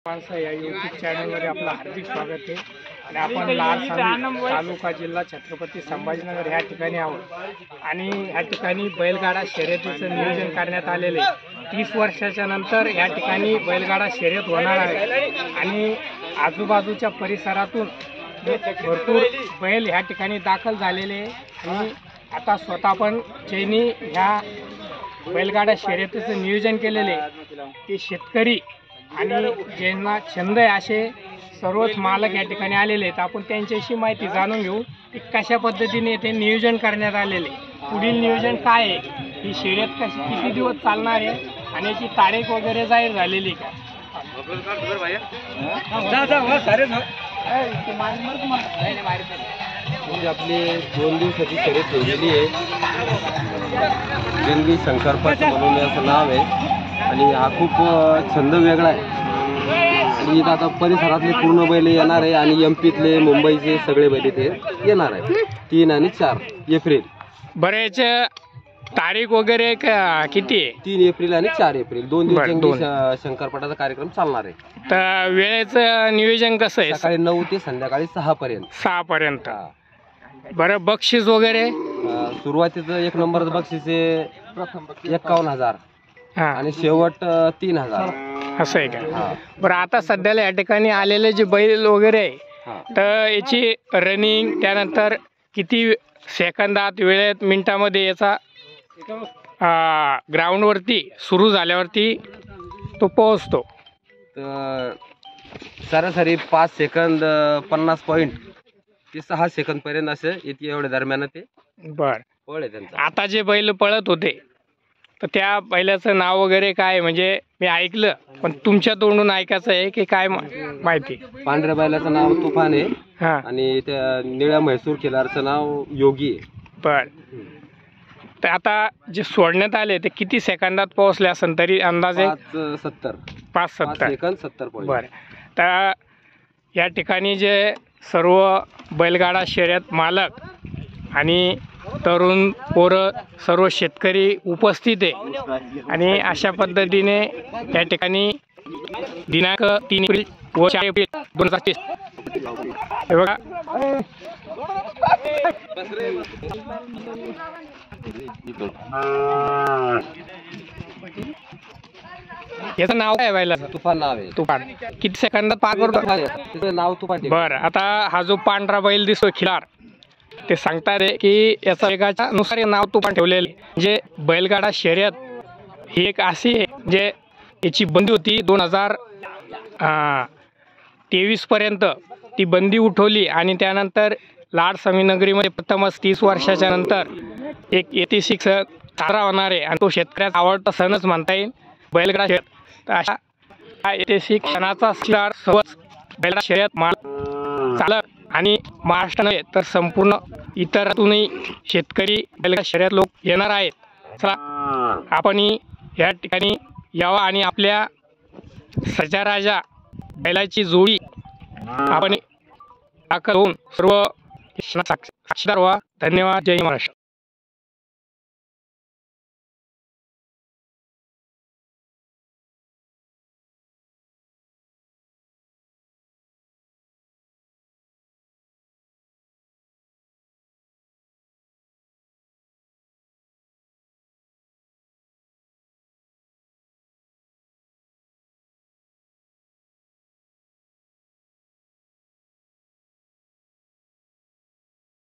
माणसं या यूट्यूब चॅनलमध्ये आपलं हार्दिक स्वागत आहे आणि आपण लालसांगवी तालुका जिल्हा छत्रपती संभाजीनगर ह्या ठिकाणी आहोत आणि ह्या ठिकाणी बैलगाडा शर्यतीचं नियोजन करण्यात आलेले 30 वर्षाच्या नंतर या ठिकाणी बैलगाडा शर्यत होणार आहे आणि आजूबाजूच्या परिसरातून भरपूर बैल ह्या ठिकाणी दाखल झालेले आणि आता स्वतः पण ज्यांनी ह्या बैलगाडा शर्यतीचं नियोजन केलेले ते शेतकरी आणि ज्यांना छंद आहे असे सर्वच मालक या ठिकाणी आलेले आहेत। आपण त्यांच्याशी माहिती जाणून घेऊ की कशा पद्धतीने ते नियोजन करण्यात आलेले, पुढील नियोजन काय आहे, ही शर्यत कशी किती दिवस चालणार आहे आणि याची तारीख वगैरे जाहीर झालेली का? म्हणजे आपली 2 दिवसाची शर्यत ठेवलेली आहे। जंगी शंकरपट म्हणून याचं नाव आहे आणि हा खूप छंद वेगळा आहे आणि इथं आता परिसरातले पूर्ण बैल येणार आहे आणि एमपीतले मुंबईचे सगळे बैल इथे येणार आहे 3 आणि 4 एप्रिल। बरेच तारीख वगैरे किती आहे? 3 एप्रिल आणि 4 एप्रिल 2 दिवस जंगी शंकरपटाचा कार्यक्रम चालणार आहे। तर वेळेचं नियोजन कसं आहे? सकाळी 9 ते संध्याकाळी 6 पर्यंत। बरं, बक्षीस वगैरे? सुरुवातीचं 1 नंबर बक्षीस आहे 51,000 आणि शेवट 3,000 असं आहे का? बरं, आता सध्याला या ठिकाणी आलेले जे बैल वगैरे आहे तर याची रनिंग त्यानंतर किती सेकंदात वेळेत मिनिटामध्ये याचा ग्राउंडवरती सुरू झाल्यावरती तो पोहोचतो? तर सरासरी 5 सेकंद 50 पॉईंट ते 6 सेकंद पर्यंत असे इतके एवढ्या दरम्यान ते पळ आहे त्यांचा। आता जे बैल पळत होते तर त्या बैलाचं नाव वगैरे काय? म्हणजे मी ऐकलं पण तुमच्या तोंडून ऐकायचं आहे की काय माहिती? पांढऱ्या बैलाचं नाव तुफान आहे आणि त्या निळ्या म्हैसूर खिलारचं नाव योगी आहे। बर, तर आता जे सोडण्यात आले ते किती सेकंदात पोहोचले असेल तरी अंदाजे? 5 सेकंद 70 पॉईंट। बरं, तर या ठिकाणी जे सर्व बैलगाडा शर्यत मालक आणि तरुण पोरं सर्व शेतकरी उपस्थित आहे आणि अशा पद्धतीने या ठिकाणी दिनांक 3 एप्रिल व 4 एप्रिल 2025 हे बघा याचं नाव काय बैलाचं? तुफान नाव आहे। तुफान किती सेकंदात पार करतो? त्याचं नाव तुफान। बरं, आता हा जो पांढरा बैल दिसतो खिलार ते सांगतात की याचा वेगाच्या नुसार नाव तुफान ठेवलेले। जे बैलगाडा शर्यत ही एक अशी आहे जे याची बंदी होती 2023 पर्यंत, ती बंदी उठवली आणि त्यानंतर लाडसामी नगरीमध्ये प्रथमच 30 वर्षाच्या नंतर एक ऐतिहासिक सण साजरा होणार आहे आणि तो शेतकऱ्याचा आवडता सणच म्हणता येईल बैलगाडा शर्यत। तर अशा ऐतिहासिक सणाचा सर्वच बैलगाडा शर्यत चालक आणि महाराष्ट्र नव्हे तर संपूर्ण इतरातूनही शेतकरी बैलगाडा शर्यत लोक येणार आहेत। चला आपणही या ठिकाणी यावा आणि आपल्या सजाराजा बैलाची जोडी आपण दाखल होऊन सर्व साक्षीदार व्हा। धन्यवाद। जय महाराष्ट्र।